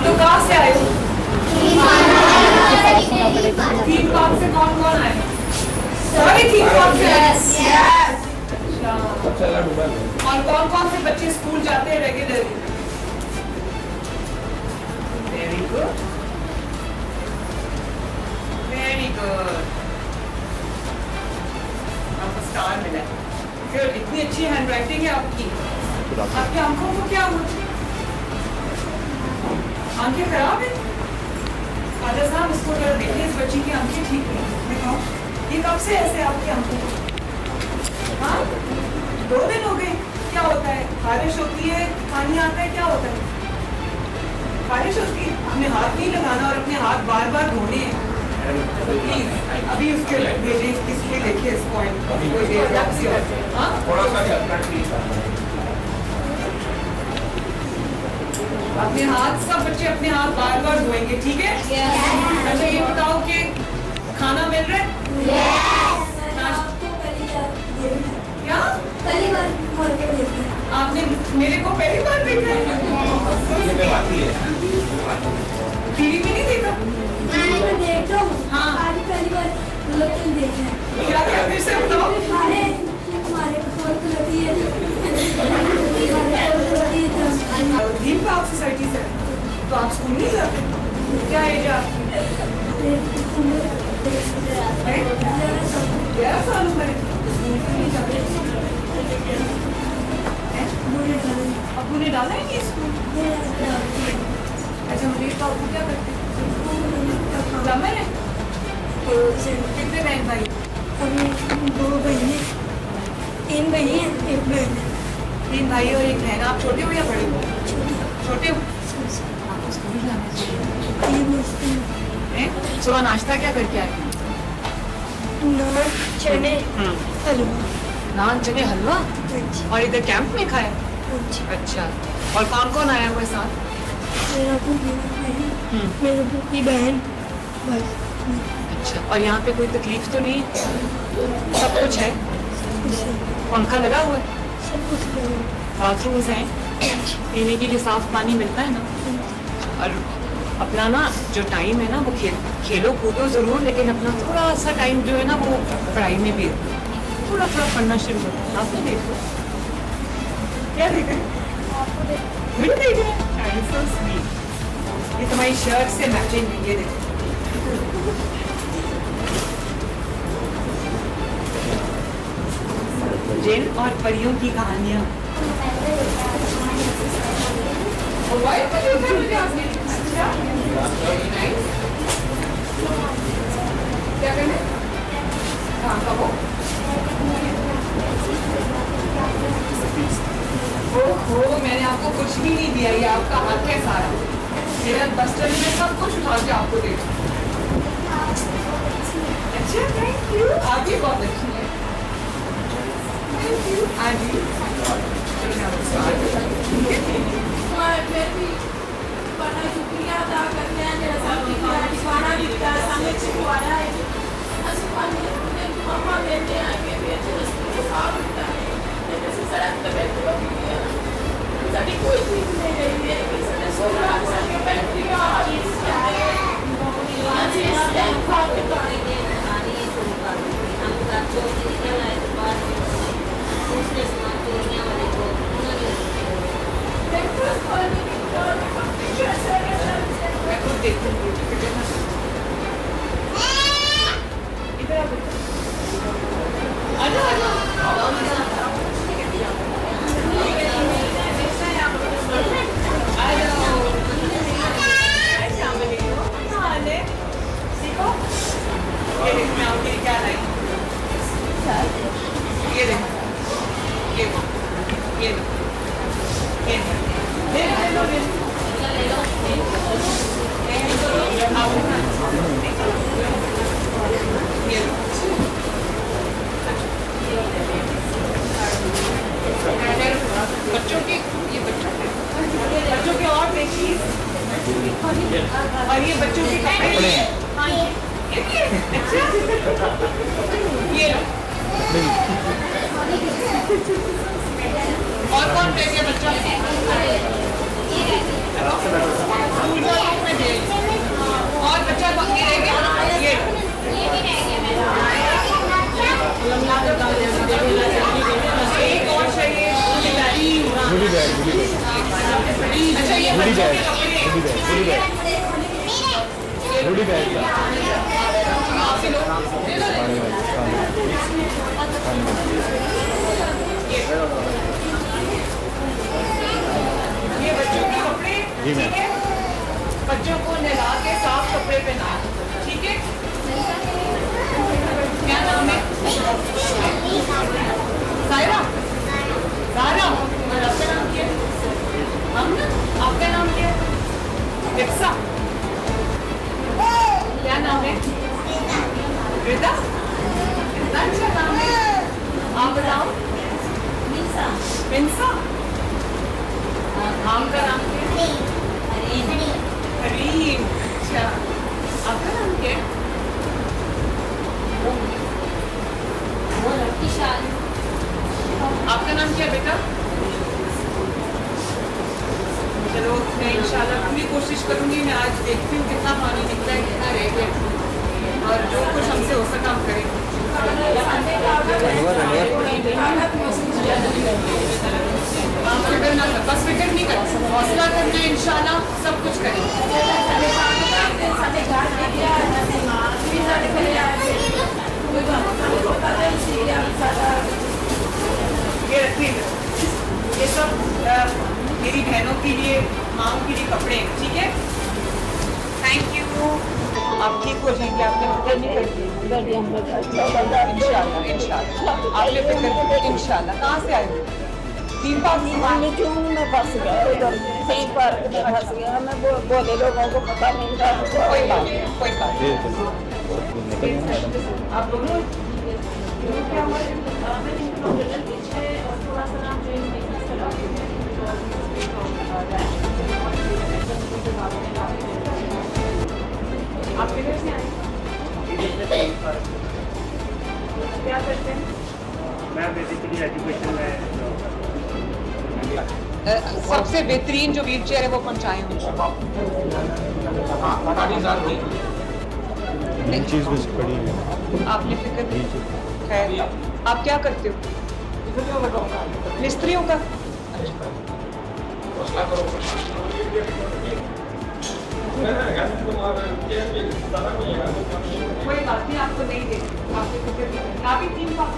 लोग कहाँ से आए हो? थीम पार्क से कौन कौन आए? सभी थीम पार्क से आए? अच्छा। और कौन कौन से बच्चे स्कूल जाते हैं regularly? Very good, very good. आपको स्टार मिला है। फिर इतनी अच्छी हैंड राइटिंग है आपकी। आपकी आंखों को क्या हुआ? आंखें खराब है? फादर साहब इसको जरा देखिए, इस बच्ची की आंखें ठीक नहीं। दिखाओ, ये कब से ऐसे आपकी आंखों को? हाँ, 2 दिन हो गए। क्या होता है? बारिश होती है, पानी आता है, क्या होता है? बारिश होती है। अपने हाथ नहीं लगाना और अपने हाथ बार बार धोने हैं। प्लीज अभी उसके भेजे, इसके देखिए इस पॉइंट। हाँ, अपने हाथ, सब बच्चे अपने हाथ बार बार धोएंगे, ठीक है? अच्छा, ये बताओ कि खाना मिल रहा है? क्या? आपने मेरे को पहली बार देखा है? टीवी में नहीं देखा? हाँ, क्या क्या फिर से बताओ। थीम पार्क सोसाइटी से तो आप स्कूल नहीं जाते? क्या एज है आपकी? 11 साल उम्र है। स्कूल क्यों नहीं जाते? अबू ने डाला है ये स्कूल? अच्छा, मुझे तो अबू क्या करते? प्लम्बर है? तो कितने बहन भाई? 2 बहनें, 3 बहनें, 1 बहन है। 3 भाई और 1 बहन। आप छोटे हो या बड़े हो? छोटे हो। आपको स्कूल जाना चाहिए। सुबह नाश्ता क्या करके आए? नान, चने, हलवा। नान, चने, हलवा। और इधर कैंप में खाया? अच्छा। और कौन कौन आया हुआ साथ? मेरा बहन, मेरे की बहन, बस। अच्छा। और यहाँ पे कोई तकलीफ तो नहीं? सब कुछ है? पंखा लगा हुआ है? सब कुछ लगा। बाथरूम्स हैं? पीने के लिए साफ पानी मिलता है ना? और अपना ना जो टाइम है ना, वो खेलो कूदो जरूर, लेकिन अपना थोड़ा सा टाइम जो है ना, वो पढ़ाई में भी थोड़ा थोड़ा पढ़ना शुरू करो। आप तो देखो, क्या देख रहे हैं? वीडियो देख रहे हैं? So sweet. ये तुम्हारी शर्ट से मैचिंग है, ये देखो। जिन और परियों की कहानियाँ। क्या करना? कहाँ का वो? ओहो, मैंने आपको कुछ भी नहीं दिया, ये आपका हक है सारा। मेरा बस्टर में सब कुछ उठा के आपको दे। अच्छा, थैंक यू। आप भी बहुत अच्छी है। Thank you. आज ही शुक्रिया अदा करते हैं मेरा साथी खाना दिता है, सामने छिपवाया है। मम्मा लेते आके साफ होता है, जैसे सड़क पे बैठे साड़ी कोई चीज नहीं रही है। सोलर के बैटरी का बच्चों के, ये बच्चों के और देखिए, और ये बच्चों के कपड़े। हाँ, अच्छा, ये और कौन रह गया बच्चा? अच्छा ये गुडी बच्चों बैग, के कपड़े गुडी बैग, गुडी बैग, आपके लोग ले लो, ले लो। ये बच्चों के कपड़े, जी मैम। ठीक है? बच्चों को नहला के साफ कपड़े पहना, ठीक है? क्या नाम है? सायरा? सायरा? और आपका नाम क्या है? हमना? आपका नाम क्या है? लिप्सा? क्या नाम है? रिदा? कितना अच्छा नाम है। आप बताओ? मिंसा? आम का नाम क्या है? करीम। अच्छा, आपका नाम क्या है? आपका नाम क्या है बेटा? चलो मैं इंशाल्लाह पूरी कोशिश करूंगी। मैं आज देखती हूँ कितना पानी निकला है, कितना रह गया, और जो कुछ हमसे हो सका हम करें। आप फिक्र ना कर, बस फिक्र नहीं कर, हौसला करना है, इंशाल्लाह सब कुछ करेंगे। ये रखिए, ये सब मेरी बहनों के लिए, माओ के लिए कपड़े हैं, ठीक है? Thank you. आप ठीक हो जाएंगे, आपने फिक्र नहीं करनी। इंशाल्लाह इंशाल्लाह आपने फिक्र, इंशाल्लाह। कहाँ से आए हो? तीन पास में फंस गया उधर सही पार्क में फंस गया। मैं बोले लोगों को पता नहीं था। कोई बात नहीं, कोई बात ये नहीं। आप दोनों क्या हुआ? आप किधर से आए? क्या करते हैं? मैं बेसिकली एजुकेशन में सबसे बेहतरीन जो व्हील चेयर है वो पहुंचाए हैं। चीज़ बस पड़ी है। आपने फिक्र नहीं। खैर, आप क्या करते हो? मिस्त्रियों का? कोई बात नहीं, आपको नहीं दे, आपकी फिक्र नहीं करनी। आप ही 3 पास